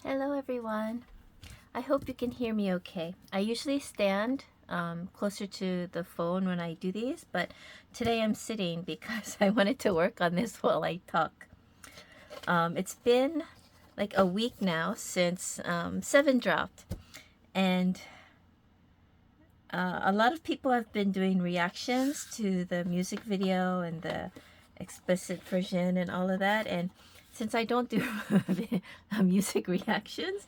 Hello everyone. I hope you can hear me okay. I usually stand closer to the phone when I do these, but today I'm sitting because I wanted to work on this while I talk. It's been like a week now since 7 dropped, and a lot of people have been doing reactions to the music video and the explicit version and all of that, and since I don't do music reactions,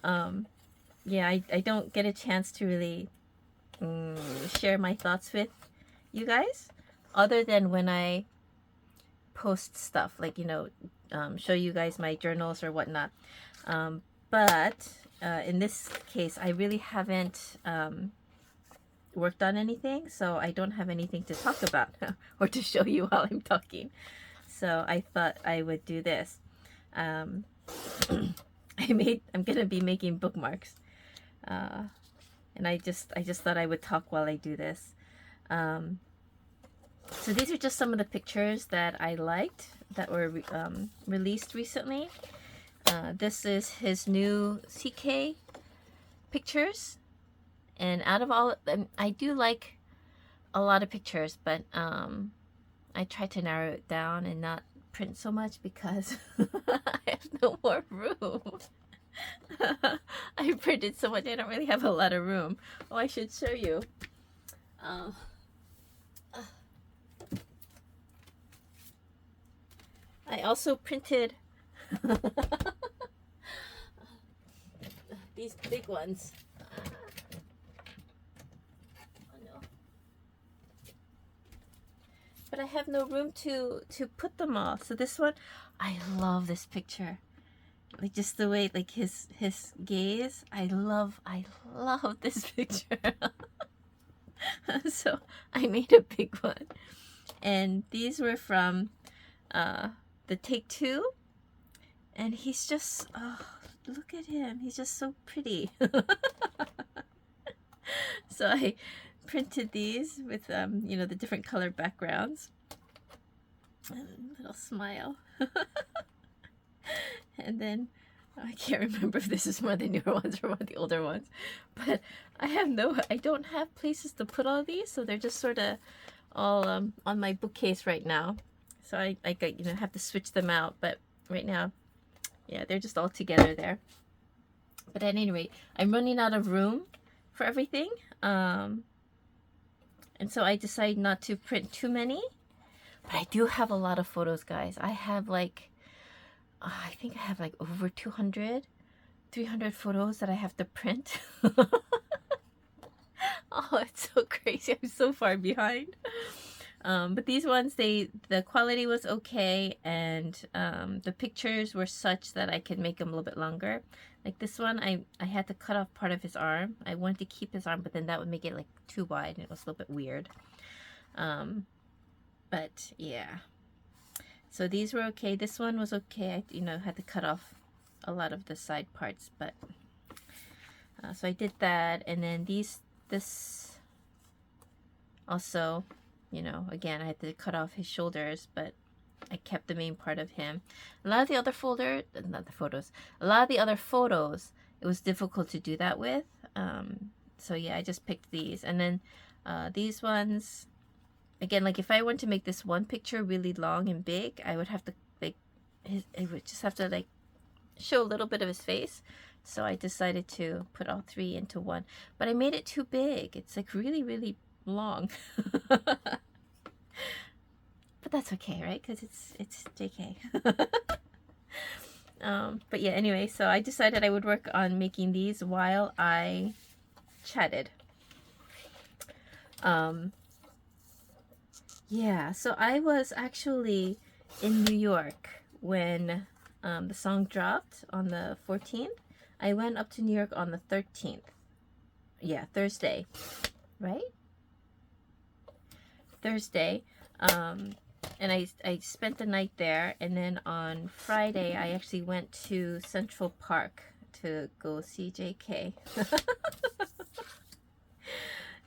yeah, I don't get a chance to really share my thoughts with you guys, other than when I post stuff, like, show you guys my journals or whatnot. But in this case, I really haven't worked on anything, so I don't have anything to talk about or to show you while I'm talking. So I thought I would do this. I'm gonna be making bookmarks. And I just thought I would talk while I do this. So these are just some of the pictures that I liked that were released recently. This is his new CK pictures, and out of all of them, I do like a lot of pictures, but I try to narrow it down and not print so much because I have no more room. I printed so much, I don't really have a lot of room. Oh, I should show you. I also printed these big ones. Oh no. But I have no room to put them all. So this one, I love this picture. Like just the way, like his gaze. I love this picture. So I made a big one, and these were from the Take Two, and he's just, oh, look at him, he's just so pretty. So I printed these with the different color backgrounds. Little smile. And then I can't remember if this is one of the newer ones or one of the older ones, but I don't have places to put all these, so they're just sort of all on my bookcase right now. So I have to switch them out, but right now, yeah, they're just all together there. But at any rate, I'm running out of room for everything, and so I decided not to print too many. But I do have a lot of photos, guys. I have like, I think I have like over 200, 300 photos that I have to print. Oh, it's so crazy. I'm so far behind. But these ones, the quality was okay, and the pictures were such that I could make them a little bit longer. Like this one, I had to cut off part of his arm. I wanted to keep his arm, but then that would make it like too wide, and it was a little bit weird. But yeah. So these were okay. This one was okay. I had to cut off a lot of the side parts, but so I did that, and then this also, again, I had to cut off his shoulders, but I kept the main part of him. A lot of the other a lot of the other photos, it was difficult to do that with. So yeah, I just picked these, and then these ones, again, like if I want to make this one picture really long and big, I would have to I would just have to like show a little bit of his face. So I decided to put all three into one, but I made it too big. It's like really, really long. But that's okay, right? Because it's JK. But yeah, anyway, so I decided I would work on making these while I chatted. Yeah, so I was actually in New York when the song dropped on the 14th. I went up to New York on the 13th. Yeah, Thursday, right? Thursday. And I spent the night there, and then on Friday I actually went to Central Park to go see JK.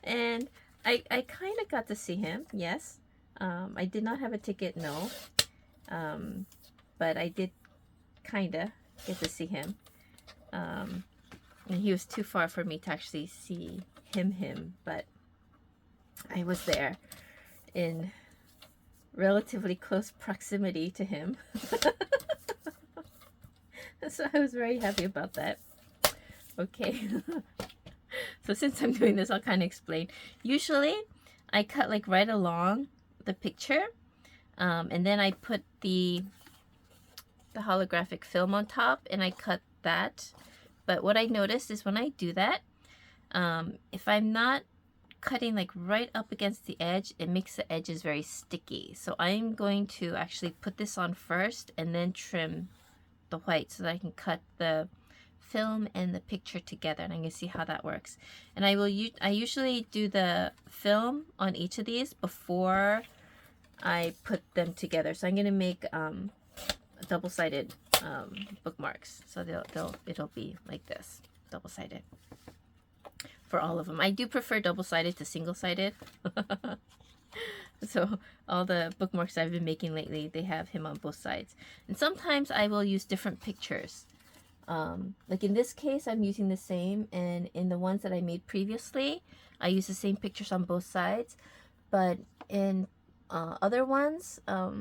And I kind of got to see him, yes. I did not have a ticket, no. But I did kind of get to see him. And he was too far for me to actually see him, but I was there in relatively close proximity to him. So I was very happy about that. Okay. So since I'm doing this, I'll kind of explain. Usually I cut like right along the picture, and then I put the holographic film on top and I cut that. But what I noticed is when I do that, if I'm not cutting like right up against the edge, it makes the edges very sticky. So I'm going to actually put this on first and then trim the white so that I can cut the film and the picture together, and I'm going to see how that works. And I usually do the film on each of these before I put them together. So I'm going to make double-sided bookmarks. So it'll be like this, double-sided for all of them. I do prefer double-sided to single-sided. So all the bookmarks I've been making lately, they have him on both sides. And sometimes I will use different pictures. Like in this case, I'm using the same, and in the ones that I made previously, I use the same pictures on both sides. But in other ones, let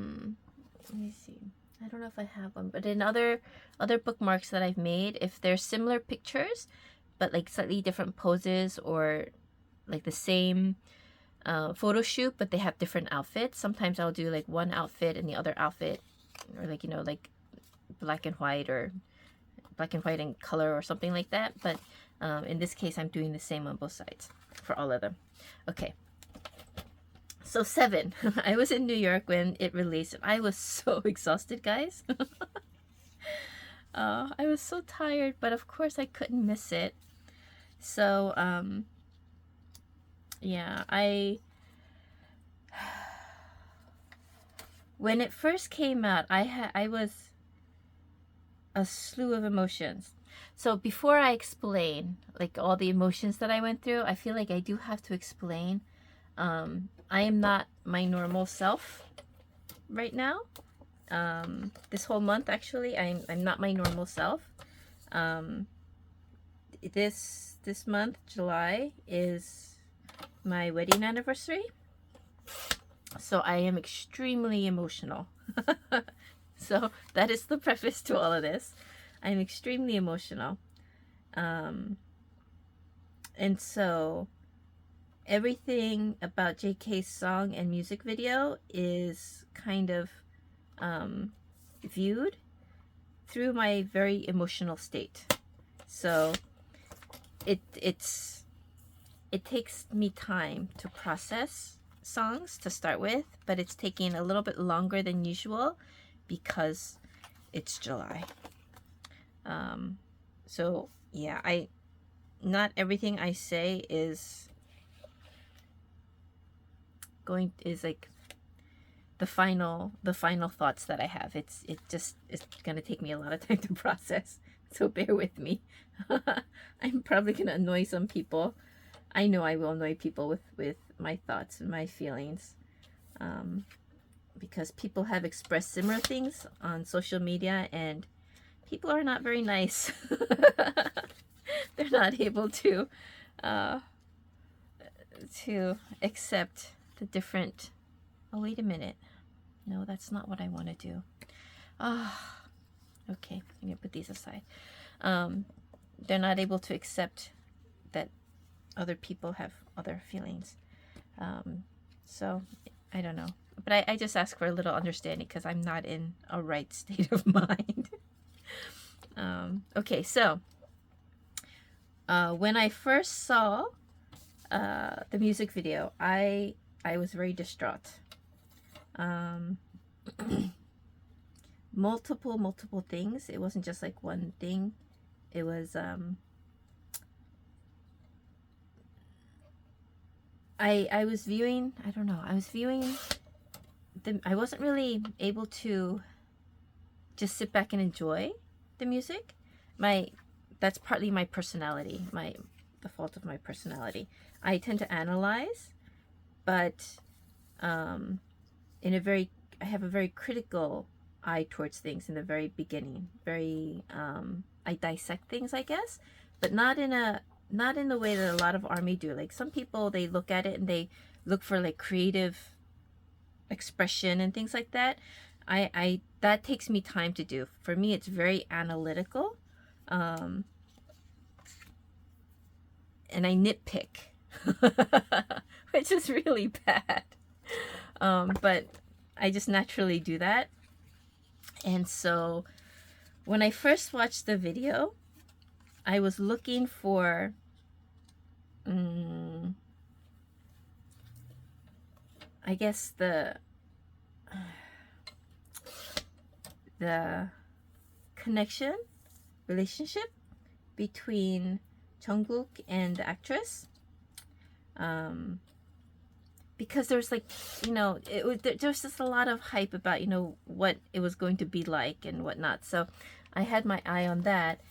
me see. I don't know if I have one, but in other bookmarks that I've made, if they're similar pictures, but like slightly different poses, or like the same photo shoot, but they have different outfits. Sometimes I'll do like one outfit and the other outfit, or like, you know, like black and white, or black and white and color, or something like that. But in this case, I'm doing the same on both sides for all of them. Okay. So 7. I was in New York when it released. I was so exhausted, guys. I was so tired, but of course I couldn't miss it. So yeah, when it first came out, I was a slew of emotions. So before I explain like all the emotions that I went through, I feel like I do have to explain. I am not my normal self right now. This whole month, actually, I'm not my normal self. This month, July, is my wedding anniversary. So I am extremely emotional. So that is the preface to all of this. I'm extremely emotional. And so everything about JK's song and music video is kind of viewed through my very emotional state. So it takes me time to process songs to start with, but it's taking a little bit longer than usual because it's July. So yeah, not everything I say is like the final thoughts that I have. It's gonna take me a lot of time to process, so bear with me. I'm probably gonna annoy some people. I know I will annoy people with my thoughts and my feelings, because people have expressed similar things on social media, and people are not very nice. They're not able to accept the different. Oh, wait a minute. No, that's not what I want to do. Okay, I'm gonna put these aside. They're not able to accept that other people have other feelings. So I don't know, but I just ask for a little understanding because I'm not in a right state of mind. Okay, so when I first saw the music video, I was very distraught. Multiple things. It wasn't just like one thing. It was I was viewing, I don't know, I was viewing I wasn't really able to just sit back and enjoy the music. That's partly my personality, the fault of my personality. I tend to analyze, but I have a very critical eye towards things in the very beginning. Very I dissect things, I guess, but not in the way that a lot of army do. Like some people, they look at it and they look for like creative expression and things like that. I that takes me time to do. For me, it's very analytical, and I nitpick, which is really bad. But I just naturally do that. And so when I first watched the video, I was looking for I guess the connection, relationship between Jungkook and the actress. Because there's like, there's just a lot of hype about, what it was going to be like and whatnot. So I had my eye on that.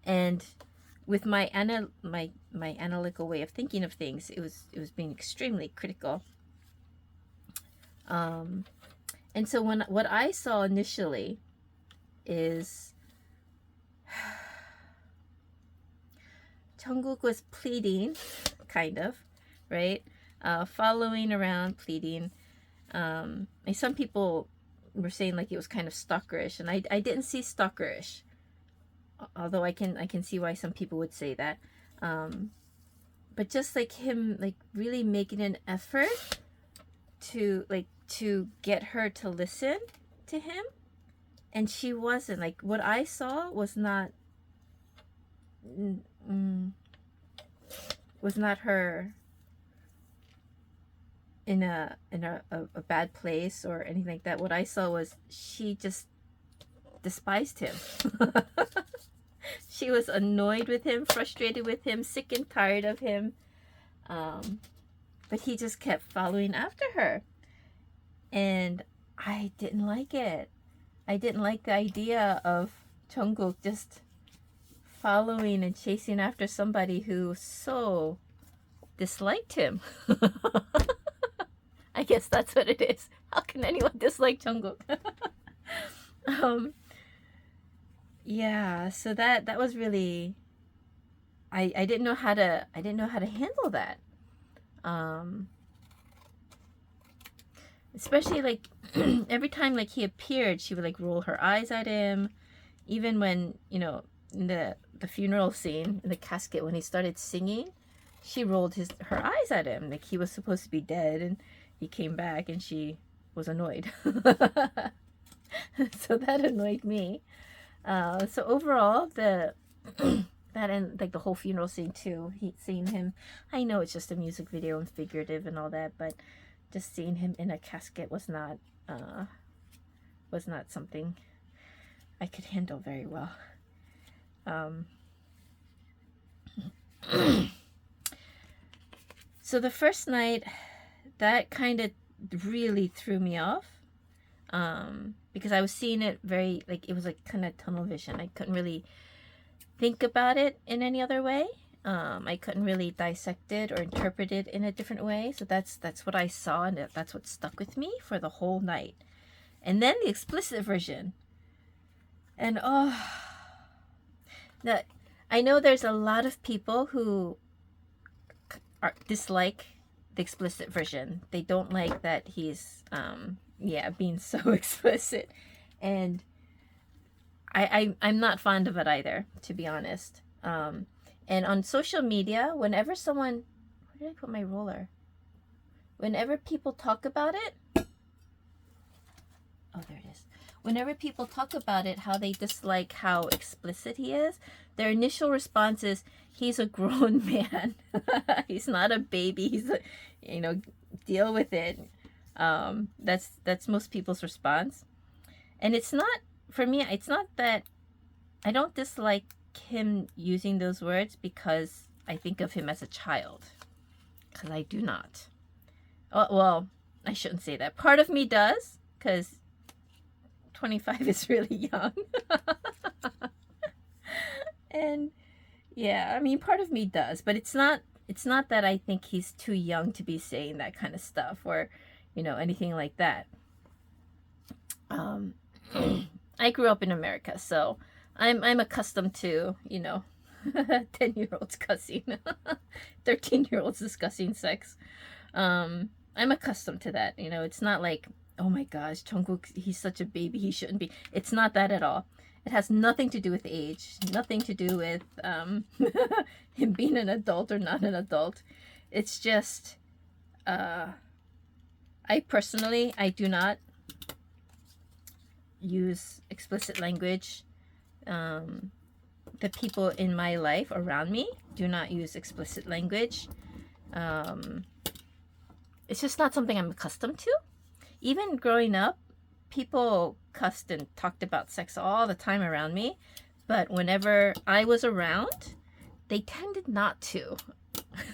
And with my analytical way of thinking of things, it was being extremely critical. And so what I saw initially is Jungkook was pleading, kind of, right? Following around, pleading. And some people were saying like it was kind of stalkerish, and I didn't see stalkerish, although I can see why some people would say that. But just like him, like really making an effort to get her to listen to him, and she wasn't. Like what I saw was not her in a bad place or anything like that. What I saw was she just despised him. She was annoyed with him, frustrated with him, sick and tired of him. But he just kept following after her. And I didn't like it. I didn't like the idea of Jungkook just following and chasing after somebody who so disliked him. I guess that's what it is. How can anyone dislike Jungkook? Yeah, so that was really, I didn't know how to handle that. Especially like every time like he appeared, she would like roll her eyes at him. Even when, in the funeral scene in the casket, when he started singing, she rolled her eyes at him like he was supposed to be dead, and he came back and she was annoyed. So that annoyed me. So overall, that and like the whole funeral scene too, seeing him, I know it's just a music video and figurative and all that, but just seeing him in a casket was not something I could handle very well. So the first night, that kind of really threw me off, because I was seeing it very, like, it was like kind of tunnel vision. I couldn't really think about it in any other way. I couldn't really dissect it or interpret it in a different way. So that's what I saw, and that's what stuck with me for the whole night. And then the explicit version. And now, I know there's a lot of people who dislike the explicit version. They don't like that he's being so explicit, and I'm not fond of it either, to be honest. And on social media, whenever someone, where did I put my roller? Whenever people talk about it, oh, there it is. Whenever people talk about it, how they dislike how explicit he is, their initial response is, he's a grown man. He's not a baby. He's deal with it. That's most people's response. And it's not, for me, it's not that I don't dislike him using those words because I think of him as a child. Because I do not. Oh, well, I shouldn't say that. Part of me does, because 25 is really young. And yeah, I mean, part of me does, but it's not that I think he's too young to be saying that kind of stuff, or anything like that. I grew up in America, so I'm accustomed to, you know, 10-year-olds cussing, 13-year-olds discussing sex. I'm accustomed to that. You know, it's not like, oh my gosh, Jungkook, he's such a baby, he shouldn't be. It's not that at all. It has nothing to do with age, nothing to do with him being an adult or not an adult. It's just, I personally, I do not use explicit language. The people in my life around me do not use explicit language. It's just not something I'm accustomed to. Even growing up, people cussed and talked about sex all the time around me, but whenever I was around, they tended not to.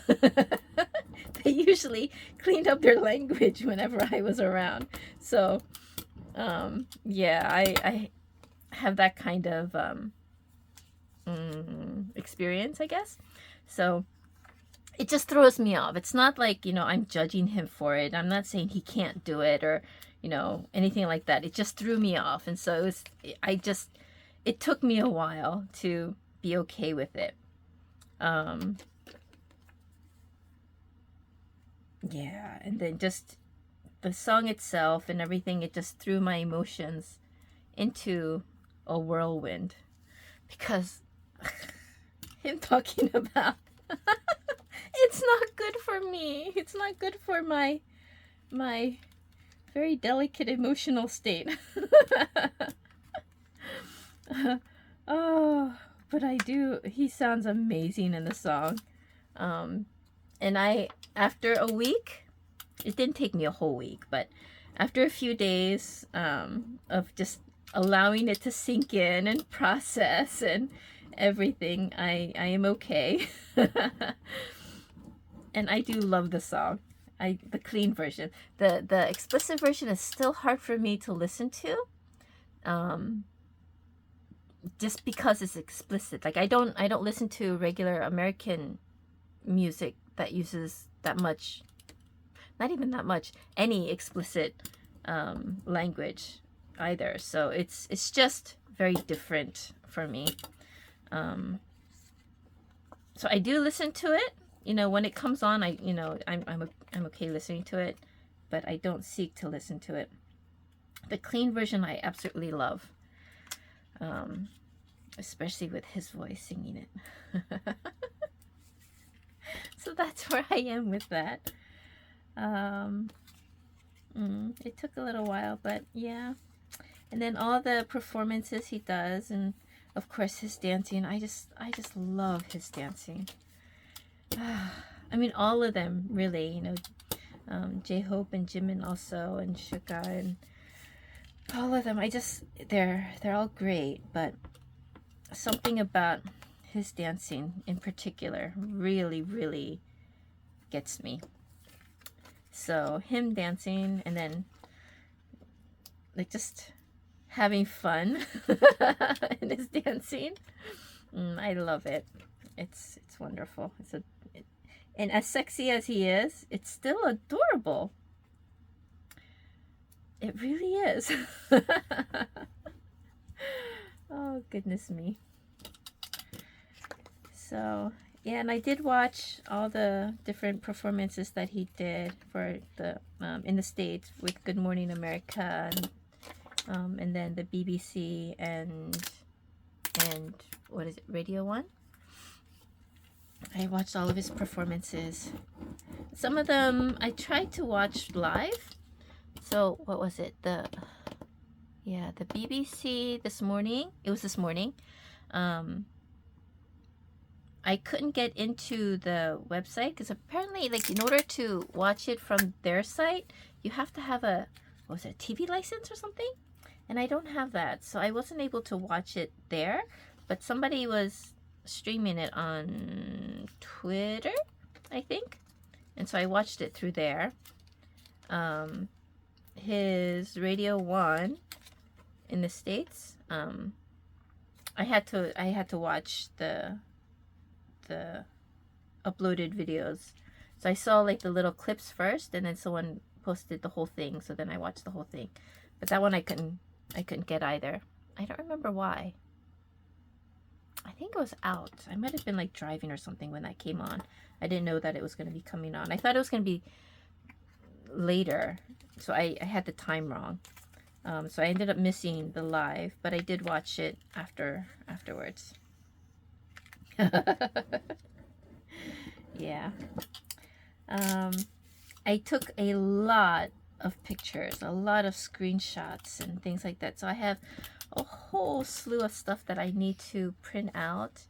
They usually cleaned up their language whenever I was around. So, yeah, I have that kind of experience, I guess. So it just throws me off. It's not like, you know, I'm judging him for it. I'm not saying he can't do it or, you know, anything like that. It just threw me off. And so it took me a while to be okay with it. Yeah, and then just the song itself and everything, it just threw my emotions into a whirlwind. Because him talking about it's not good for me. It's not good for my very delicate emotional state. Oh, but he sounds amazing in the song. And after a week, it didn't take me a whole week, but after a few days of just allowing it to sink in and process and everything, I am okay. And I do love the song. The clean version. The explicit version is still hard for me to listen to. Just because it's explicit. Like I don't listen to regular American music that uses that much, not even that much, any explicit language either. So it's just very different for me. So I do listen to it, you know, when it comes on. I'm okay listening to it, but I don't seek to listen to it. The clean version I absolutely love, especially with his voice singing it. So that's where I am with that. It took a little while, but yeah. And then all the performances he does, and of course his dancing. I just love his dancing. I mean, all of them really. You know, J-Hope and Jimin also, and Suga, and all of them. They're all great, but something about his dancing in particular really, really gets me. So him dancing and then like just having fun in his dancing, I love it. It's wonderful. And as sexy as he is, it's still adorable. It really is. Oh, goodness me. So, yeah, and I did watch all the different performances that he did for the in the States with Good Morning America, and then the BBC and what is it, Radio 1? I watched all of his performances. Some of them I tried to watch live. So, what was it? The BBC this morning. It was this morning. I couldn't get into the website because apparently, like, in order to watch it from their site, you have to have a TV license or something? And I don't have that, so I wasn't able to watch it there. But somebody was streaming it on Twitter, I think, and so I watched it through there. His Radio 1 in the States, I had to watch the uploaded videos. So I saw like the little clips first, and then someone posted the whole thing, so then I watched the whole thing. But that one I couldn't I couldn't get either. I don't remember why. I think it was out. I might have been like driving or something when that came on. I didn't know that it was going to be coming on. I thought it was going to be later, so I had the time wrong. So I ended up missing the live, but I did watch it afterwards. Yeah. I took a lot of pictures, a lot of screenshots and things like that. So I have a whole slew of stuff that I need to print out.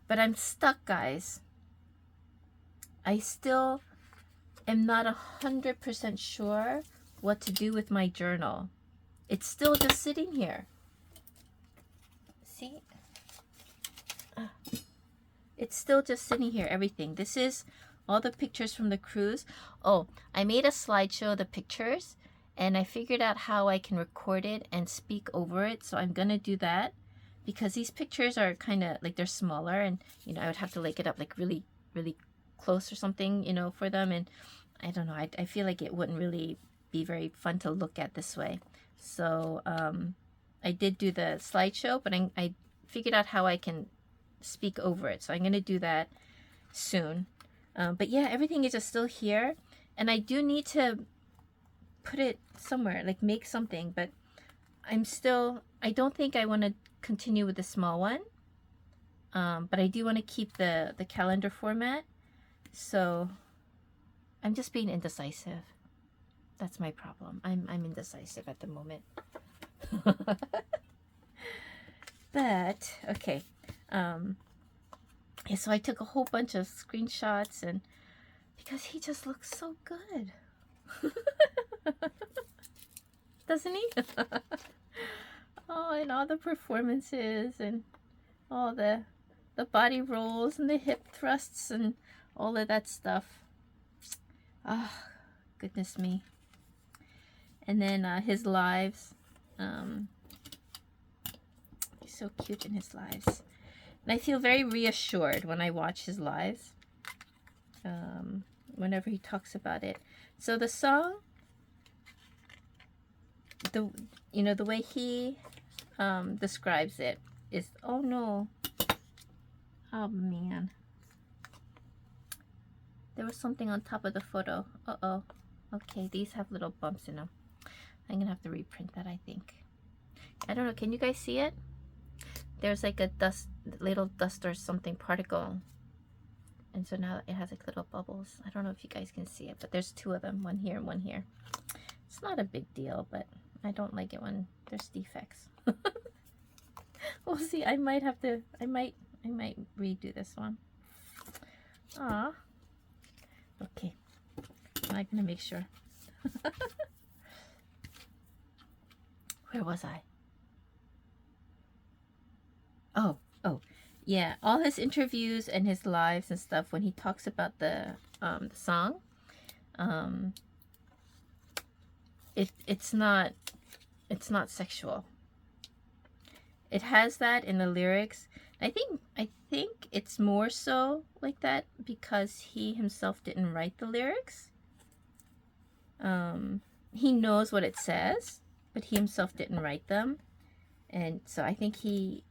But I'm stuck, guys. I still am not 100% sure what to do with my journal. It's still just sitting here. See? It's still just sitting here, everything. This is all the pictures from the cruise. Oh, I made a slideshow of the pictures, and I figured out how I can record it and speak over it. So I'm gonna do that, because these pictures are kind of like, they're smaller, and you know, I would have to like it up like really close or something, you know, for them. And I don't know, I feel like it wouldn't really be very fun to look at this way. So I did do the slideshow, but I figured out how I can speak over it. So I'm gonna do that soon. But yeah, everything is just still here, and I do need to put it somewhere, like make something, but I don't think I want to continue with the small one. But I do want to keep the calendar format. So I'm just being indecisive. That's my problem. I'm indecisive at the moment. But okay. Yeah, so I took a whole bunch of screenshots, and because he just looks so good. Doesn't he? Oh, and all the performances and all the body rolls and the hip thrusts and all of that stuff. Oh, goodness me. And then his lives. He's so cute in his lives. And I feel very reassured when I watch his lives. Whenever he talks about it. So the song, the way he describes it is, oh no, oh man, there was something on top of the photo. Uh-oh. Okay, these have little bumps in them. I'm gonna have to reprint that, I think. I don't know, can you guys see it? There's like a little dust or something particle, and so now it has like little bubbles. I don't know if you guys can see it, but there's two of them, one here and one here. It's not a big deal, but I don't like it when there's defects. We'll see. I might redo this one. Ah. Okay. I'm gonna make sure. Where was I? Oh, yeah. All his interviews and his lives and stuff, when he talks about the song, it's not sexual. It has that in the lyrics. I think it's more so like that because he himself didn't write the lyrics. He knows what it says, but he himself didn't write them, and so I think he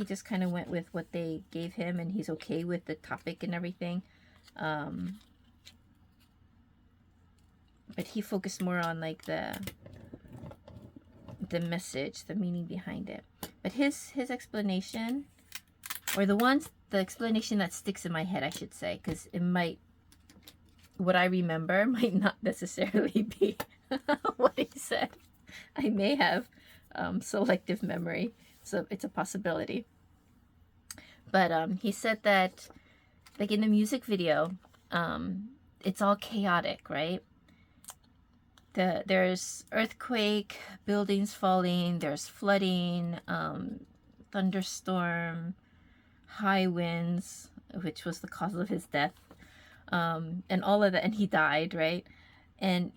just kind of went with what they gave him, and he's okay with the topic and everything. But he focused more on like the message, the meaning behind it. But his explanation, or the explanation that sticks in my head, I should say, because it might, what I remember might not necessarily be what he said. I may have selective memory, so it's a possibility. But he said that, like in the music video, it's all chaotic, right? There's earthquake, buildings falling, there's flooding, thunderstorm, high winds, which was the cause of his death, and all of that, and he died, right? And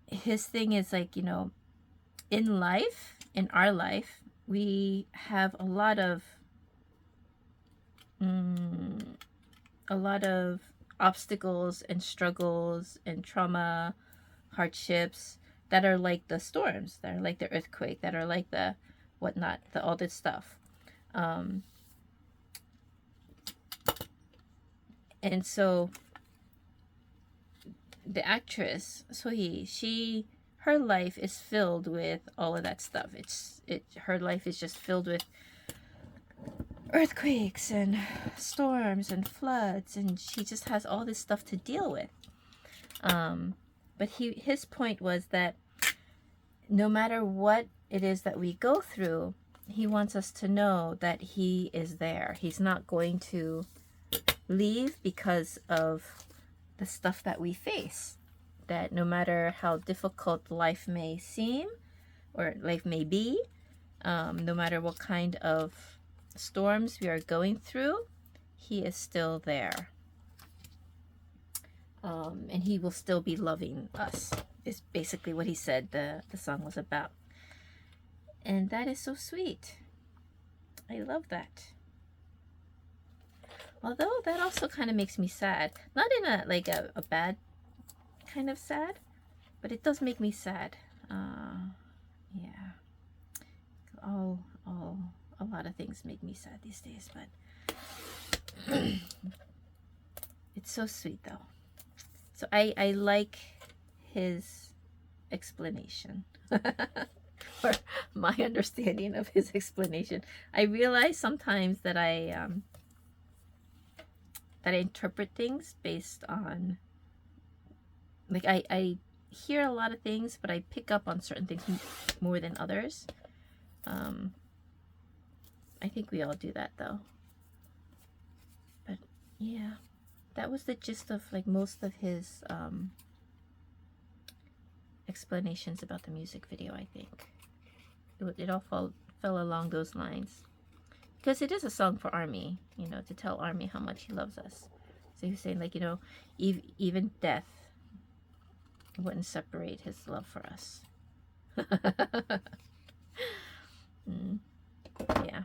his thing is like, in life, in our life, we have a lot of obstacles and struggles and trauma, hardships, that are like the storms, that are like the earthquake, that are like the whatnot, the all this stuff. And so the actress Sohee, her life is filled with all of that stuff. Her life is just filled with earthquakes and storms and floods, and she just has all this stuff to deal with. But his point was that no matter what it is that we go through, he wants us to know that he is there. He's not going to leave because of the stuff that we face. That no matter how difficult life may seem or life may be, no matter what kind of storms we are going through, he is still there. And he will still be loving us, is basically what he said the song was about. And that is so sweet. I love that. Although that also kind of makes me sad. Not in a bad kind of sad, but it does make me sad. Yeah. A lot of things make me sad these days, but it's so sweet though. So I like his explanation. Or my understanding of his explanation. I realize sometimes that I interpret things based on, like, I hear a lot of things, but I pick up on certain things more than others. I think we all do that though. But yeah, that was the gist of like most of his explanations about the music video. I think it all fell along those lines, because it is a song for Army, you know, to tell Army how much he loves us. So he was saying, like, you know, even death wouldn't separate his love for us. Yeah.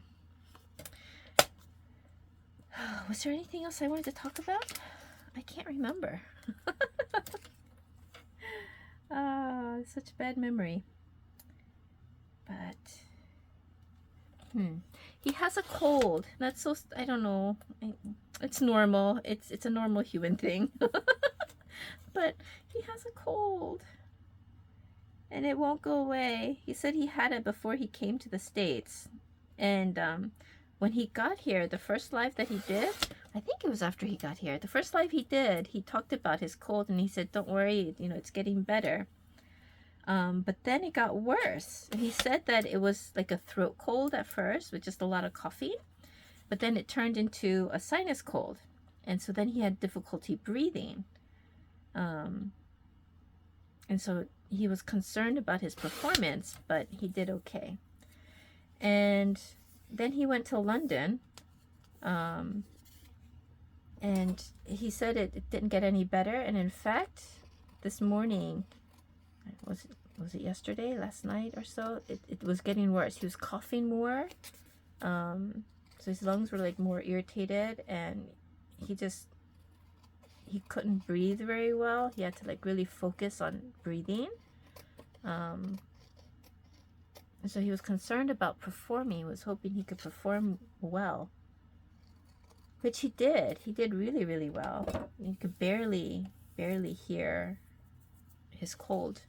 Was there anything else I wanted to talk about? I can't remember. Such a bad memory. But he has a cold. That's so, I don't know. It's normal. It's a normal human thing. But he has a cold. And it won't go away. He said he had it before he came to the States. And when he got here, the first live that he did, I think it was after he got here. The first live he did, he talked about his cold and he said, don't worry, you know, it's getting better. But then it got worse. And he said that it was like a throat cold at first with just a lot of coughing. But then it turned into a sinus cold. And so then he had difficulty breathing. And so he was concerned about his performance, but he did okay. And then he went to London. And he said it didn't get any better. And in fact, this morning, was it yesterday, last night or so, it was getting worse. He was coughing more. So his lungs were like more irritated, and he couldn't breathe very well. He had to like really focus on breathing. And so he was concerned about performing. He was hoping he could perform well, which he did. He did really, really well. You could barely hear his cold.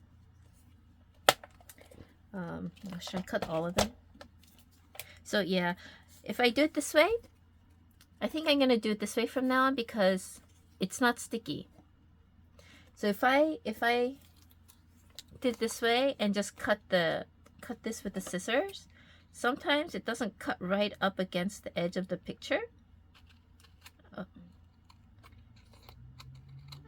Should I cut all of them? So yeah, if I do it this way, I think I'm gonna do it this way from now on, because it's not sticky. So if I did this way and just cut this with the scissors, sometimes it doesn't cut right up against the edge of the picture.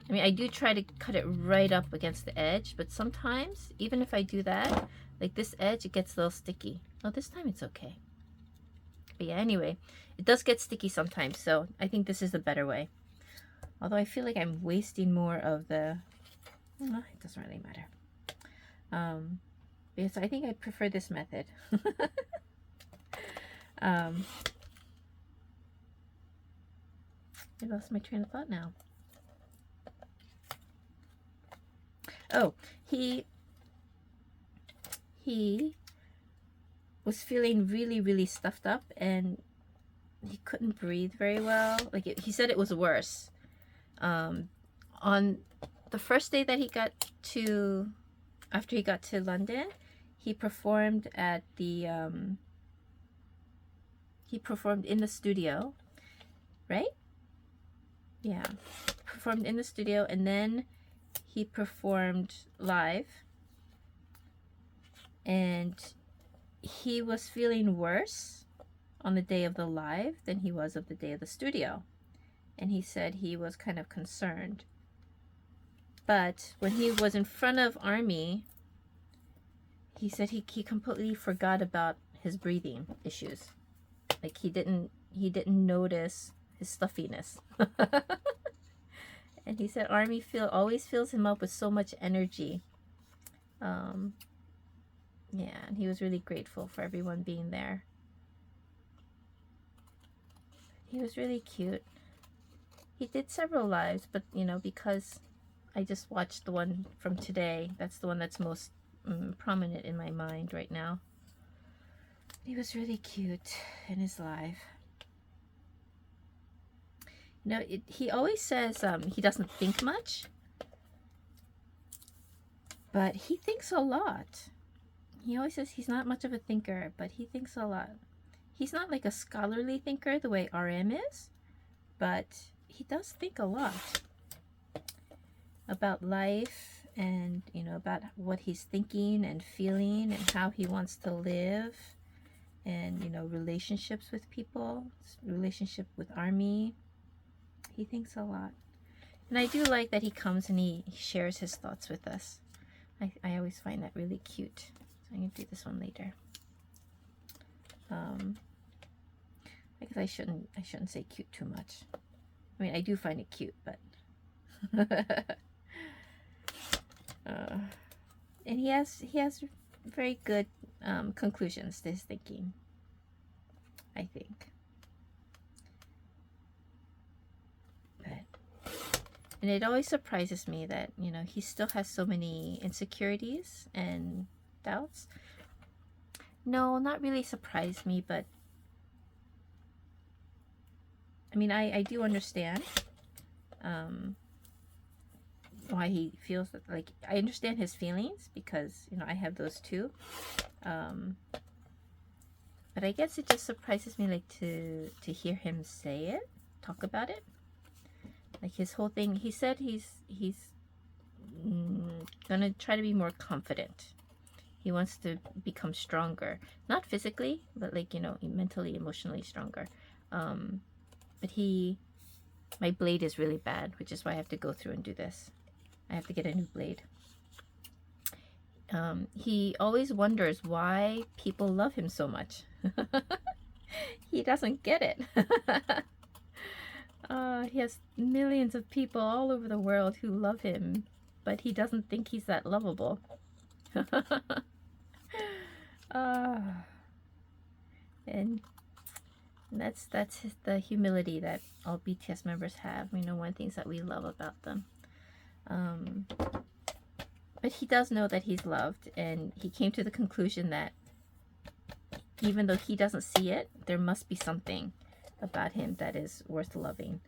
I mean, I do try to cut it right up against the edge, but sometimes, even if I do that, like this edge, it gets a little sticky. Oh, this time it's okay. But yeah, anyway, it does get sticky sometimes, so I think this is the better way. Although I feel like I'm wasting more of the... Well, it doesn't really matter. Because I think I prefer this method. I lost my train of thought now. Oh, he he was feeling really, really stuffed up, and he couldn't breathe very well. Like he said it was worse. On the first day that he got to, after he got to London, he performed at the, he performed in the studio, right? Yeah, performed in the studio, and then he performed live, and he was feeling worse on the day of the live than he was of the day of the studio. And he said he was kind of concerned. But when he was in front of Army, he said he completely forgot about his breathing issues. Like he didn't notice his stuffiness. And he said Army always fills him up with so much energy. Yeah, and he was really grateful for everyone being there. He was really cute. He did several lives, but you know, because I just watched the one from today, that's the one that's most prominent in my mind right now. He was really cute in his live. You know, he always says he doesn't think much, but he thinks a lot. He always says he's not much of a thinker, but he thinks a lot. He's not like a scholarly thinker the way RM is, but he does think a lot about life, and you know, about what he's thinking and feeling and how he wants to live, and you know, relationships with people, relationship with Army. He thinks a lot, and I do like that he comes and he shares his thoughts with us. I always find that really cute. So I'm gonna do this one later. I guess I shouldn't say cute too much. I mean, I do find it cute, but and he has very good conclusions to his thinking, I think. And it always surprises me that, you know, he still has so many insecurities and doubts. No, not really surprised me, but I mean, I do understand why he feels that, like, I understand his feelings, because, you know, I have those too. But I guess it just surprises me, like, to hear him say it, talk about it. Like his whole thing, he said he's gonna try to be more confident. He wants to become stronger, not physically, but like, you know, mentally, emotionally stronger. But my blade is really bad, which is why I have to go through and do this. I have to get a new blade. He always wonders why people love him so much. He doesn't get it. He has millions of people all over the world who love him, but he doesn't think he's that lovable. And that's the humility that all BTS members have. You know, one of the things that we love about them. But he does know that he's loved, and he came to the conclusion that even though he doesn't see it, there must be something about him that is worth loving.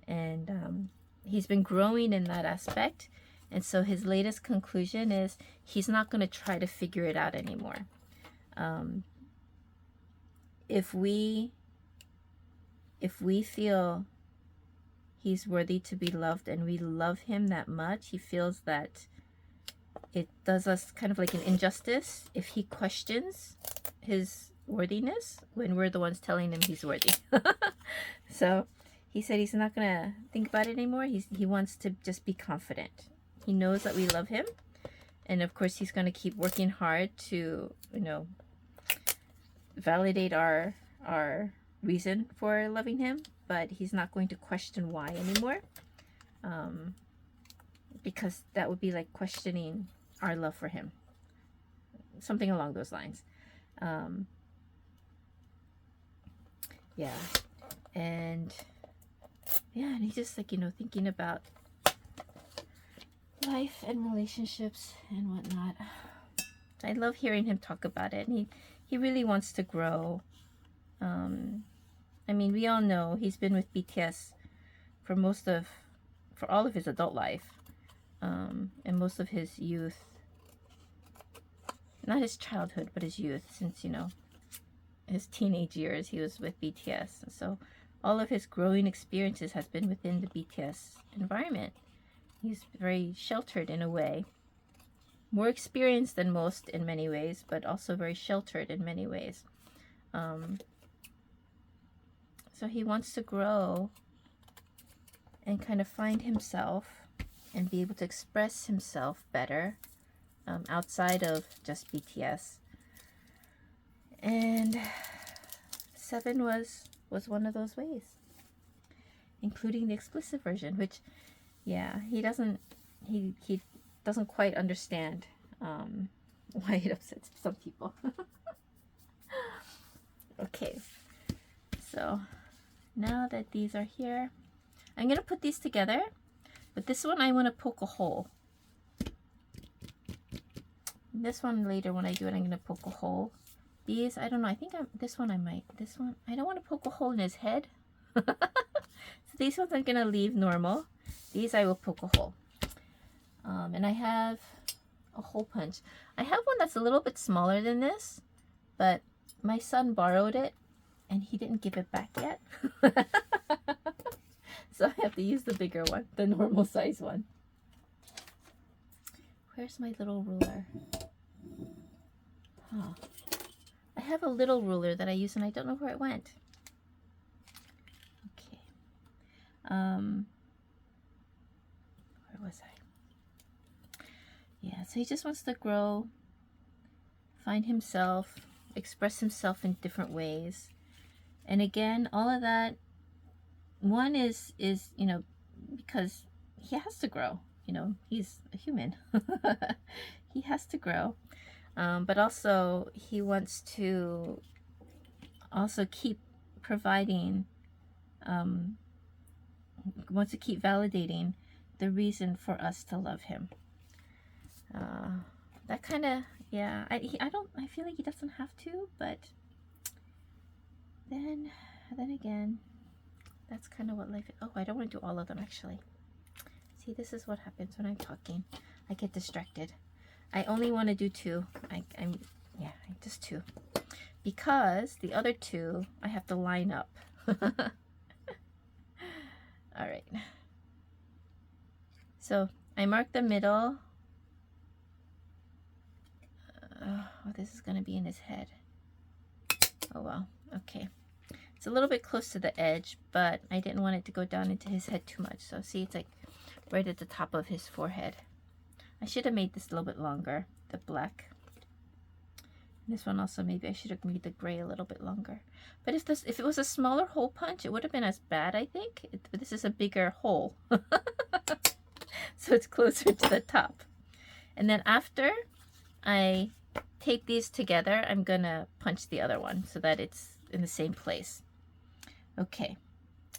And he's been growing in that aspect, and so his latest conclusion is he's not going to try to figure it out anymore. If we feel he's worthy to be loved and we love him that much, he feels that it does us kind of like an injustice if he questions his worthiness when we're the ones telling him he's worthy. So he said he's not gonna think about it anymore. He wants to just be confident. He knows that we love him, and of course he's gonna keep working hard to, you know, validate our reason for loving him, but he's not going to question why anymore, because that would be like questioning our love for him, something along those lines. Yeah, and he's just like, you know, thinking about life and relationships and whatnot. I love hearing him talk about it. And he really wants to grow. I mean, we all know he's been with BTS for all of his adult life, and most of his youth. Not his childhood, but his youth, since, you know, his teenage years he was with BTS. So all of his growing experiences has been within the BTS environment. He's very sheltered in a way. More experienced than most in many ways, but also very sheltered in many ways. So he wants to grow and kind of find himself and be able to express himself better outside of just BTS. And 7 was one of those ways, including the explicit version, which, yeah, he doesn't quite understand why it upsets some people. Okay, so now that these are here, I'm gonna put these together, but this one I want to poke a hole. This one later when I do it, I'm gonna poke a hole. These, I don't know, I think this one I might. This one, I don't want to poke a hole in his head. So these ones I'm gonna leave normal. These I will poke a hole. And I have a hole punch. I have one that's a little bit smaller than this, but my son borrowed it and he didn't give it back yet. So I have to use the bigger one, the normal size one. Where's my little ruler? Oh, I have a little ruler that I use and I don't know where it went. Okay. Where was I? Yeah, so he just wants to grow, find himself, express himself in different ways. And again, all of that, one is you know, because he has to grow. You know, he's a human. He has to grow. But also he wants to also keep providing, wants to keep validating the reason for us to love him. That kind of, yeah, I feel like he doesn't have to, but then again, that's kind of what life is. Oh, I don't want to do all of them actually. See, this is what happens when I'm talking. I get distracted. I only want to do 2. Just 2. Because the other 2, I have to line up. All right. So I mark the middle. Oh, this is going to be in his head. Oh, well. Okay. It's a little bit close to the edge, but I didn't want it to go down into his head too much. So see, it's like right at the top of his forehead. I should have made this a little bit longer, the black. And this one also, maybe I should have made the gray a little bit longer. But if it was a smaller hole punch, it would have been as bad, I think. But this is a bigger hole. So it's closer to the top. And then after I tape these together, I'm gonna punch the other one so that it's in the same place. Okay.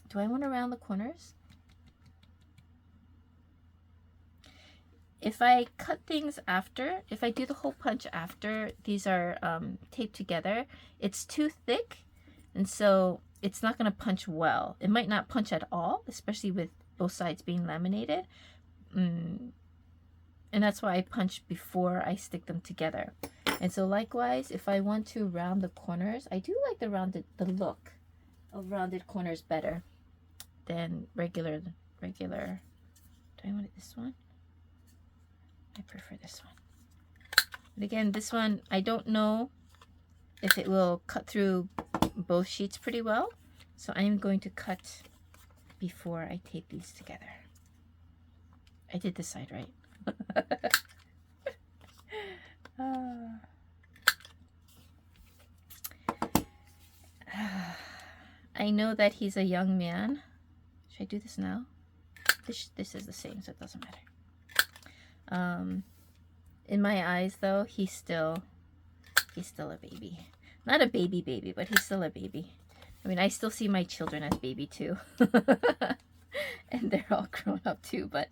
Do I want to round the corners? If I cut things after, if I do the hole punch after these are taped together, it's too thick, and so it's not going to punch well. It might not punch at all, especially with both sides being laminated. And that's why I punch before I stick them together. And so likewise, if I want to round the corners, I do like the look of rounded corners better than regular. Do I want it this one? I prefer this one. But again, this one, I don't know if it will cut through both sheets pretty well. So I am going to cut before I tape these together. I did this side right. I know that he's a young man. Should I do this now? This is the same, so it doesn't matter. In my eyes, though, he's still a baby. Not a baby, but he's still a baby. I mean, I still see my children as baby too. And they're all grown up too, but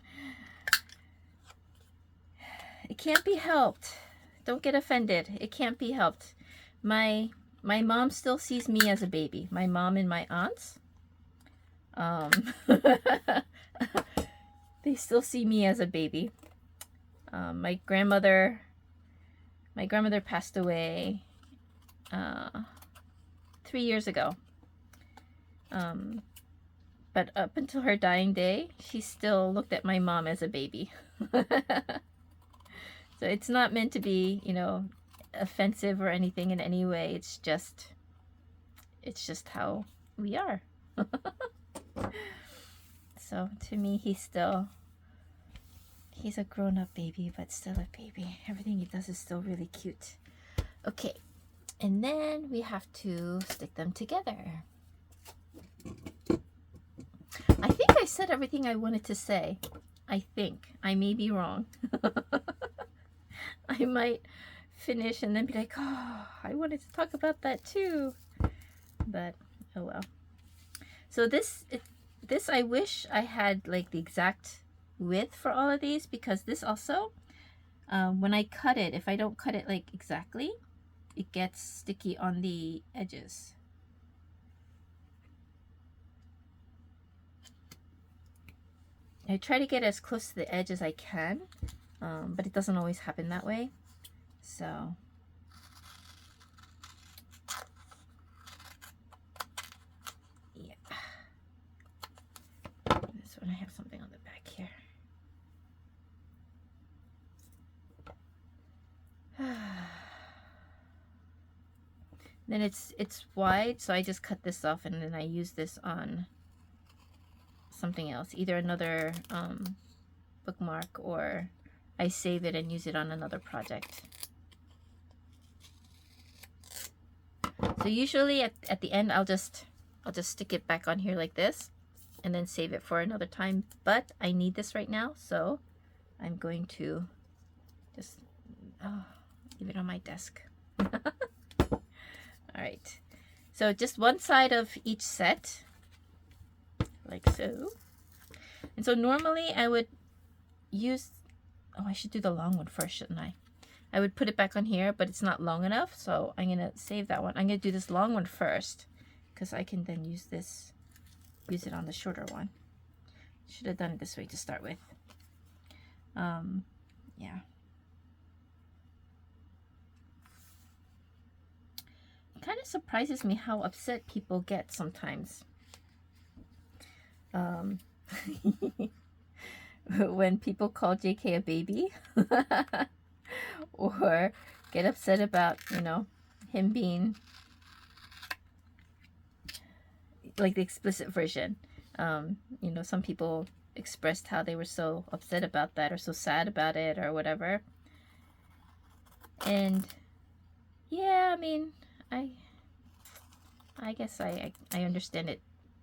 it can't be helped. Don't get offended. It can't be helped. My mom still sees me as a baby. My mom and my aunts. They still see me as a baby. My grandmother passed away 3 years ago. But up until her dying day, she still looked at my mom as a baby. So it's not meant to be, you know, offensive or anything in any way. It's just how we are. So to me, he's a grown-up baby, but still a baby. Everything he does is still really cute. Okay, and then we have to stick them together. I think I said everything I wanted to say. I think. I may be wrong. I might finish and then be like, oh, I wanted to talk about that too. But, oh well. So this I wish I had like the exact width for all of these, because this also, when I cut it, if I don't cut it like exactly, it gets sticky on the edges. I try to get as close to the edge as I can, but it doesn't always happen that way. So yeah, this one I have something on the back here. Then it's wide, so I just cut this off and then I use this on something else, either another bookmark, or I save it and use it on another project. So usually at the end I'll just stick it back on here like this and then save it for another time, but I need this right now, so I'm going to just leave it on my desk. All right, so just one side of each set, like so. And so normally I would use, oh, I should do the long one first, shouldn't I? I would put it back on here, but it's not long enough, so I'm gonna save that one. I'm gonna do this long one first, because I can then use it on the shorter one. Should have done it this way to start with. Yeah. It kind of surprises me how upset people get sometimes. When people call JK a baby, or get upset about, you know, him being like the explicit version. You know, some people expressed how they were so upset about that, or so sad about it, or whatever. And yeah, I mean, I guess I understand it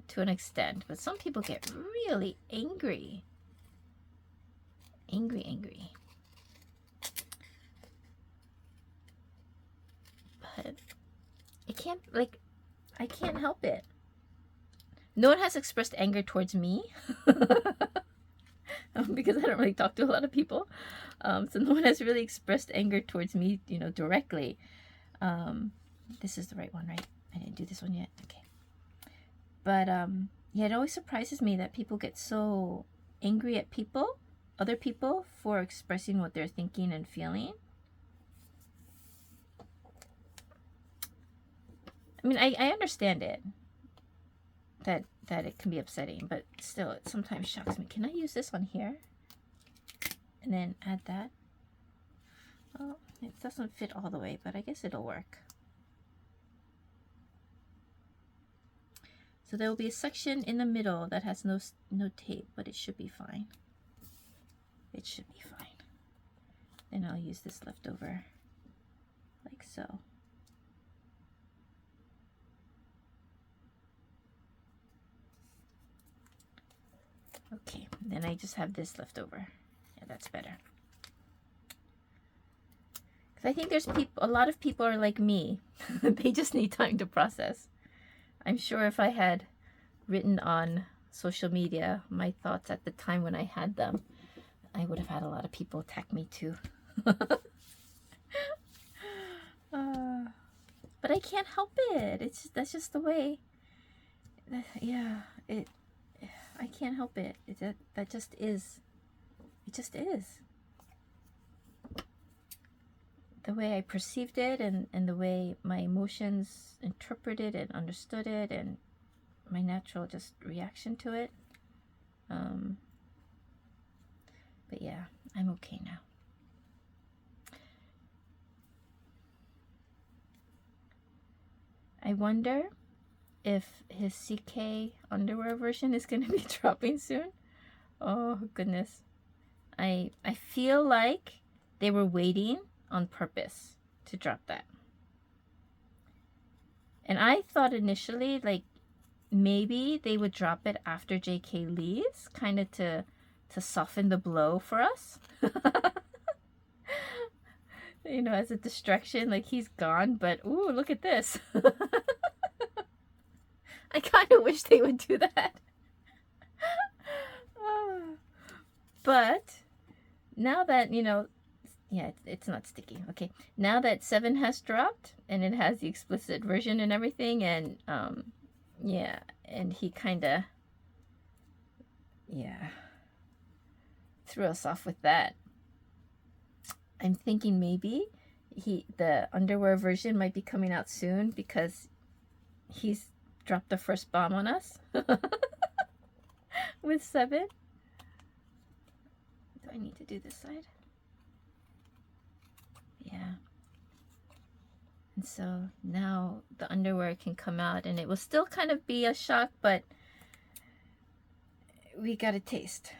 to an extent, but some people get really angry. Angry. But I can't help it. No one has expressed anger towards me because I don't really talk to a lot of people. So no one has really expressed anger towards me, you know, directly. This is the right one, right? I didn't do this one yet. Okay. But yeah, it always surprises me that people get so angry at other people, for expressing what they're thinking and feeling. I mean, I understand it, that it can be upsetting, but still, it sometimes shocks me. Can I use this one here and then add that? Oh, it doesn't fit all the way, but I guess it'll work. So there will be a section in the middle that has no tape, but it should be fine. It should be fine. Then I'll use this leftover like so. Okay, then I just have this left over. Yeah, that's better. Because I think there's a lot of people are like me. They just need time to process. I'm sure if I had written on social media my thoughts at the time when I had them, I would have had a lot of people attack me too. But I can't help it. That's just the way. Yeah, I can't help it. That just is. It just is. The way I perceived it, and the way my emotions interpreted and understood it, and my natural just reaction to it. But yeah, I'm okay now. I wonder if his CK underwear version is going to be dropping soon. Oh goodness. I feel like they were waiting on purpose to drop that. And I thought initially like maybe they would drop it after JK leaves, kind of to soften the blow for us. You know, as a distraction, like he's gone, but ooh, look at this. I kind of wish they would do that. But now that, you know, yeah, it's not sticky. Okay, now that 7 has dropped and it has the explicit version and everything, and yeah, and he kind of, yeah, threw us off with that. I'm thinking maybe the underwear version might be coming out soon because he's dropped the first bomb on us with 7. Do I need to do this side? Yeah. And so now the underwear can come out, and it will still kind of be a shock, but we got a taste.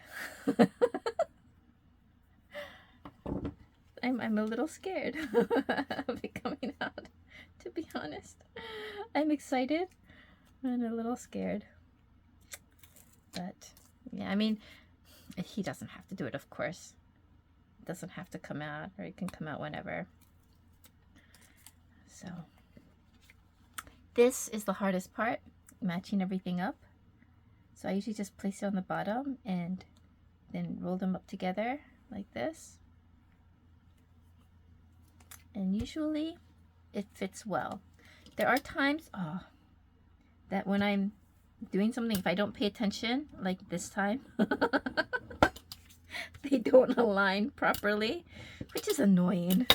I'm a little scared of it coming out, to be honest. I'm excited and a little scared. But yeah, I mean, he doesn't have to do it, of course. It doesn't have to come out, or it can come out whenever. So this is the hardest part, matching everything up. So I usually just place it on the bottom and then roll them up together like this. And usually it fits well. There are times that when I'm doing something, if I don't pay attention, like this time, they don't align properly, which is annoying.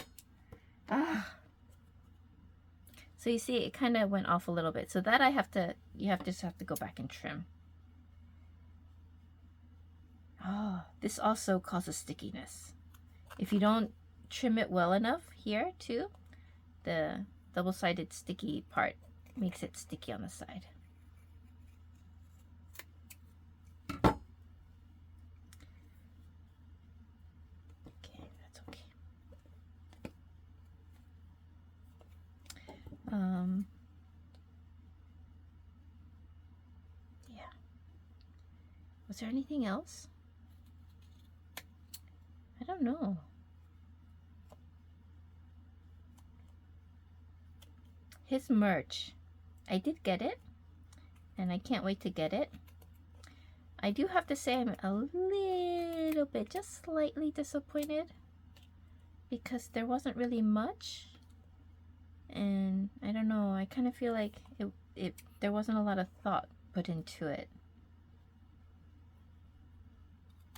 So you see, it kind of went off a little bit. So that you just have to go back and trim. This also causes stickiness. If you don't trim it well enough here too, the double-sided sticky part makes it sticky on the side. Okay, that's okay. Yeah. Was there anything else? I don't know. His merch, I did get it, and I can't wait to get it. I do have to say I'm a little bit, just slightly disappointed because there wasn't really much, and I don't know, I kind of feel like there wasn't a lot of thought put into it.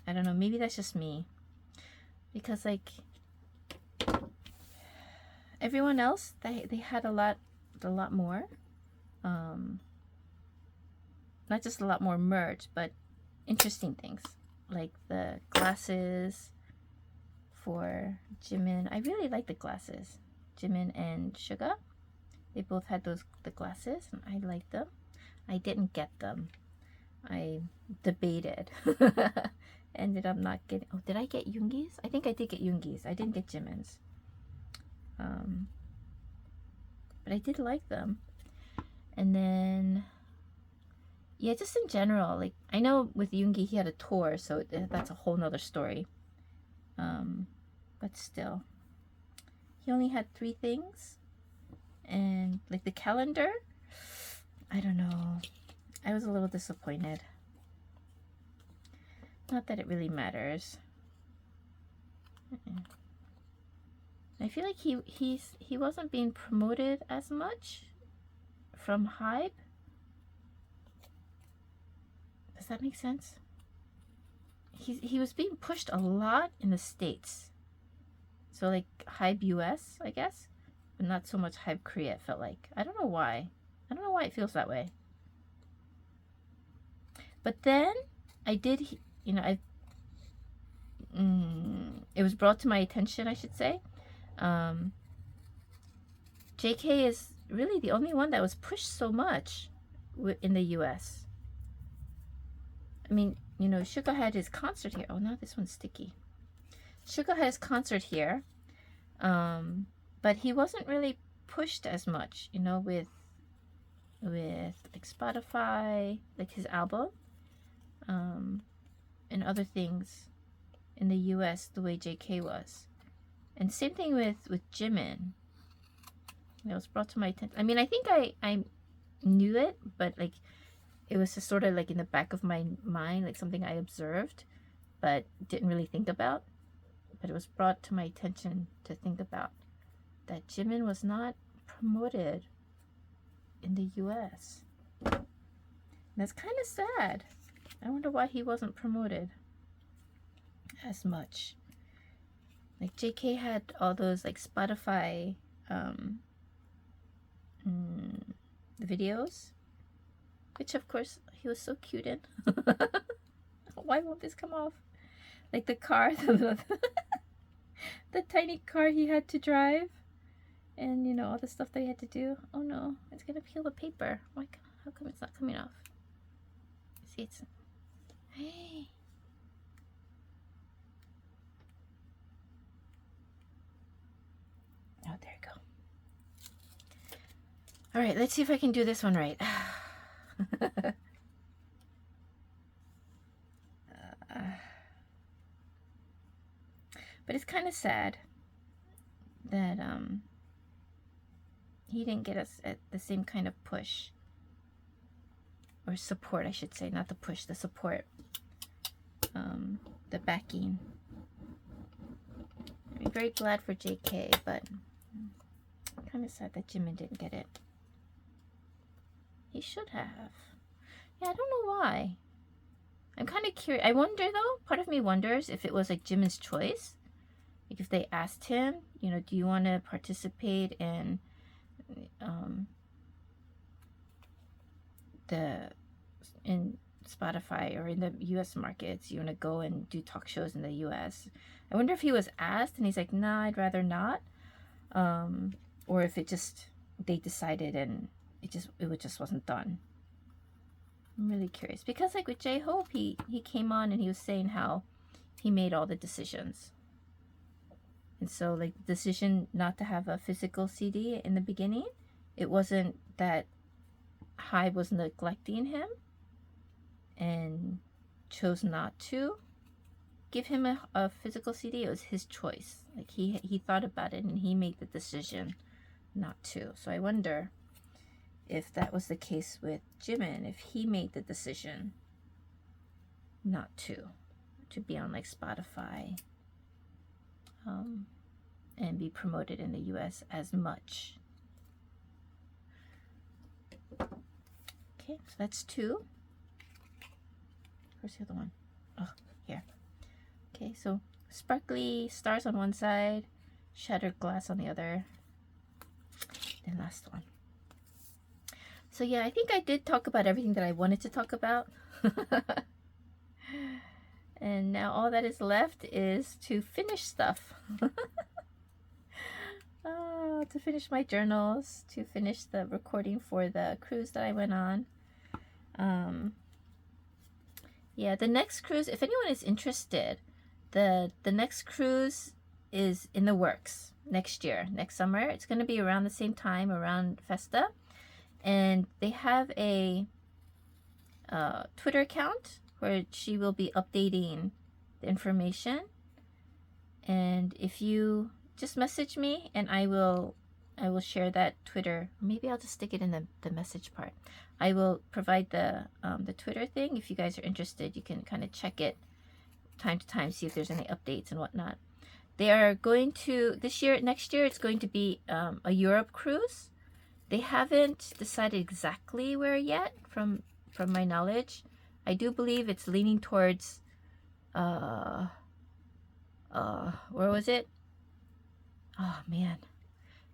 I don't know, maybe that's just me, because like everyone else, they had a lot more, not just a lot more merch, but interesting things like the glasses for Jimin. I really like the glasses. Jimin and Suga, they both had the glasses, and I liked them. I didn't get them. I debated. Ended up not getting. Oh, did I get Yoongi's? I think I did get Yoongi's. I didn't get Jimin's. But I did like them. And then, yeah, just in general, like, I know with Yoongi he had a tour, so that's a whole nother story. But still, he only had 3 things, and like the calendar, I don't know, I was a little disappointed. Not that it really matters. I feel like he wasn't being promoted as much from Hype. Does that make sense? He was being pushed a lot in the States. So like Hype US, I guess, but not so much Hype Korea, it felt like. I don't know why. I don't know why it feels that way. But then I did, you know, it was brought to my attention, I should say. JK is really the only one that was pushed so much in the US. I mean, you know, Suga had his concert here. Oh, now this one's sticky. Suga had his concert here, but he wasn't really pushed as much, you know, with like Spotify, like his album, and other things in the US the way JK was. And same thing with Jimin. It was brought to my attention. I mean, I think I knew it, but like it was just sort of like in the back of my mind, like something I observed but didn't really think about. But it was brought to my attention to think about that Jimin was not promoted in the US. And that's kind of sad. I wonder why he wasn't promoted as much. Like JK had all those like Spotify videos, which of course he was so cute in. Why won't this come off? Like the car, the tiny car he had to drive, and you know all the stuff that he had to do. Oh no, it's gonna peel the paper. Why? How come it's not coming off? See, it's hey. Oh, there you go. All right, let's see if I can do this one right. But it's kind of sad that he didn't get us at the same kind of push or support, I should say, not the push, the support, the backing. I'm very glad for JK, but kind of sad that Jimin didn't get it. He should have. Yeah, I don't know why. I'm kind of curious. I wonder though, part of me wonders if it was like Jimin's choice. Like if they asked him, you know, do you want to participate in Spotify or in the US markets? You want to go and do talk shows in the US? I wonder if he was asked and he's like, nah, I'd rather not. Or if it just, they decided and it just wasn't done. I'm really curious because like with J-Hope, he came on and he was saying how he made all the decisions. And so like the decision not to have a physical CD in the beginning, it wasn't that Hybe was neglecting him and chose not to give him a physical CD. It was his choice. Like he thought about it and he made the decision not to. So I wonder if that was the case with Jimin, if he made the decision not to be on like Spotify and be promoted in the US as much. Okay, so that's 2. Where's the other one? Oh, here. Okay, so sparkly stars on one side, shattered glass on the other. Then last one. So yeah, I think I did talk about everything that I wanted to talk about. And now all that is left is to finish stuff. To finish my journals, to finish the recording for the cruise that I went on. Yeah, the next cruise, if anyone is interested, the next cruise is in the works next year, next summer. It's going to be around the same time, around Festa. And they have a Twitter account where she will be updating the information. And if you just message me and I will share that Twitter. Maybe I'll just stick it in the message part. I will provide the Twitter thing. If you guys are interested, you can kind of check it time to time, see if there's any updates and whatnot. They are going to, next year, it's going to be a Europe cruise. They haven't decided exactly where yet, from my knowledge. I do believe it's leaning towards, where was it? Oh man,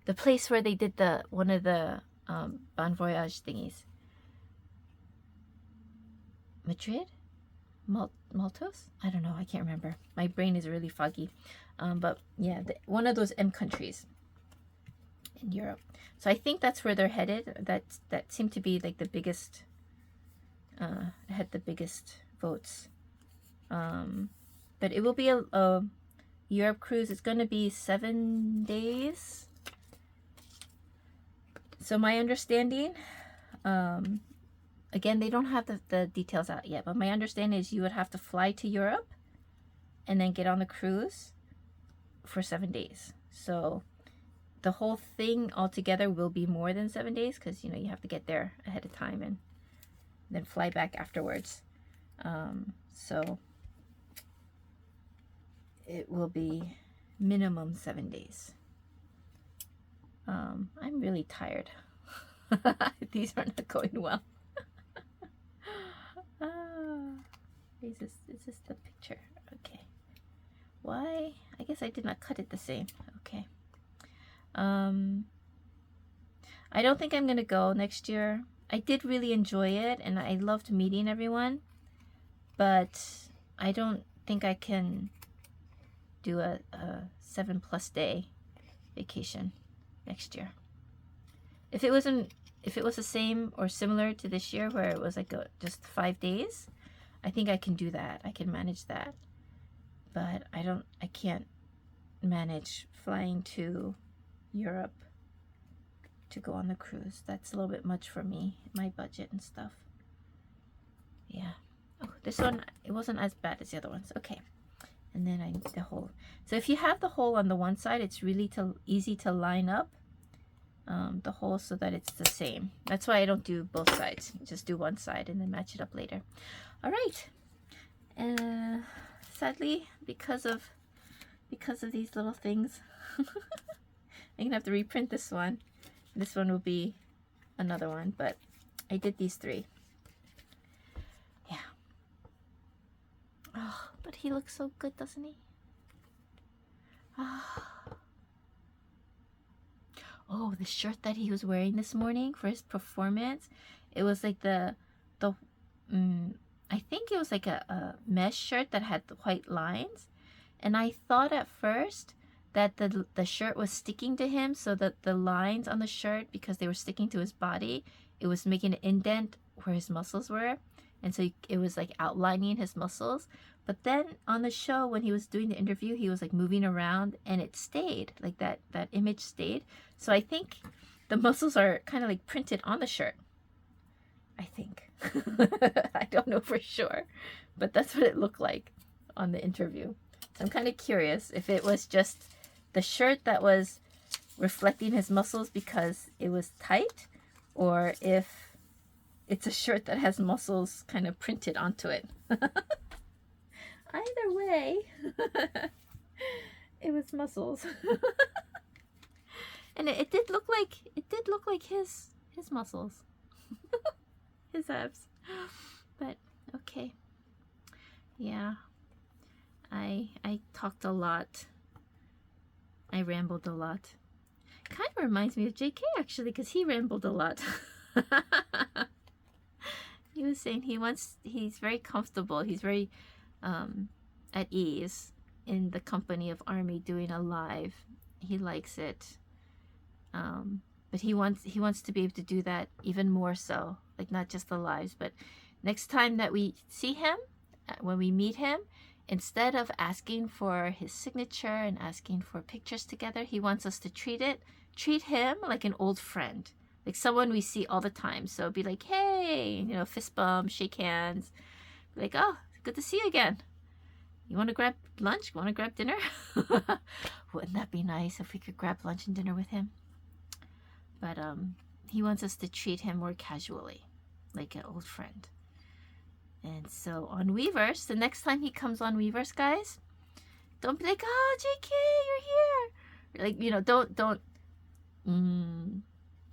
the place where they did one of the Bon Voyage thingies. Madrid? Maltos? I don't know. I can't remember. My brain is really foggy. But yeah, one of those M countries in Europe. So I think that's where they're headed. That seemed to be like the biggest, had the biggest votes. But it will be a Europe cruise. It's going to be 7 days. So my understanding, again, they don't have the details out yet, but my understanding is you would have to fly to Europe and then get on the cruise for 7 days. So the whole thing altogether will be more than 7 days, because you have to get there ahead of time and then fly back afterwards. So it will be minimum 7 days. I'm really tired. These are not going well. Is this the picture? Okay. Why? I guess I did not cut it the same. Okay. I don't think I'm gonna go next year. I did really enjoy it, and I loved meeting everyone, but I don't think I can do a 7+ day vacation next year. If it was the same or similar to this year, where it was like just 5 days, I think I can do that. I can manage that. But I can't manage flying to Europe to go on the cruise. That's a little bit much for me, my budget and stuff. Yeah. Oh, this one, it wasn't as bad as the other ones. Okay. And then I need the hole. So if you have the hole on the one side, it's really easy to line up the hole so that it's the same. That's why I don't do both sides. Just do one side and then match it up later. All right. Sadly, because of these little things, I'm gonna have to reprint this one. This one will be another one, but I did these 3. Yeah. Oh, but he looks so good, doesn't he? Oh, the shirt that he was wearing this morning for his performance, it was like I think it was like a mesh shirt that had the white lines, and I thought at first that the shirt was sticking to him, so that the lines on the shirt, because they were sticking to his body, it was making an indent where his muscles were, and so it was like outlining his muscles. But then on the show, when he was doing the interview, he was like moving around, and it stayed, like that image stayed. So I think the muscles are kind of like printed on the shirt, I think. I don't know for sure, but that's what it looked like on the interview. So I'm kind of curious if it was just the shirt that was reflecting his muscles because it was tight, or if it's a shirt that has muscles kind of printed onto it. Either way, it was muscles. And it did look like his muscles. His abs. But okay. Yeah. I talked a lot. I rambled a lot. Kind of reminds me of JK, actually, because he rambled a lot. He was saying he's very comfortable. He's very at ease in the company of Army doing a live. He likes it. But he wants to be able to do that even more so, like not just the lives, but next time that we see him, when we meet him, instead of asking for his signature and asking for pictures together, he wants us to treat him like an old friend, like someone we see all the time. So be like, hey, fist bump, shake hands, be like, oh, good to see you again. You want to grab lunch? You want to grab dinner? Wouldn't that be nice if we could grab lunch and dinner with him? But he wants us to treat him more casually, like an old friend. And so on Weverse, the next time he comes on Weverse, guys, Don't be like, oh, JK, you're here. Like, you know,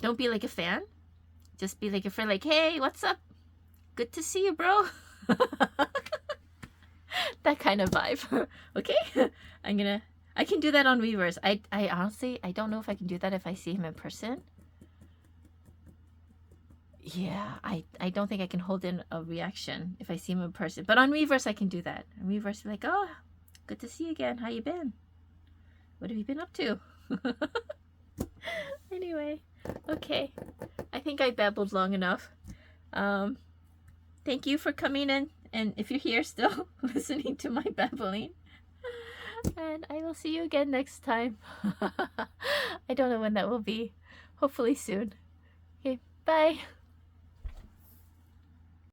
don't be like a fan. Just be like a friend, like, hey, what's up? Good to see you, bro. That kind of vibe. Okay? I can do that on Weverse. I honestly, I don't know if I can do that if I see him in person. Yeah, I don't think I can hold in a reaction if I see him in person. But on Weverse, I can do that. On Weverse, like, oh, good to see you again. How you been? What have you been up to? Anyway, okay. I think I babbled long enough. Thank you for coming in. And if you're here still listening to my babbling. And I will see you again next time. I don't know when that will be. Hopefully soon. Okay, bye.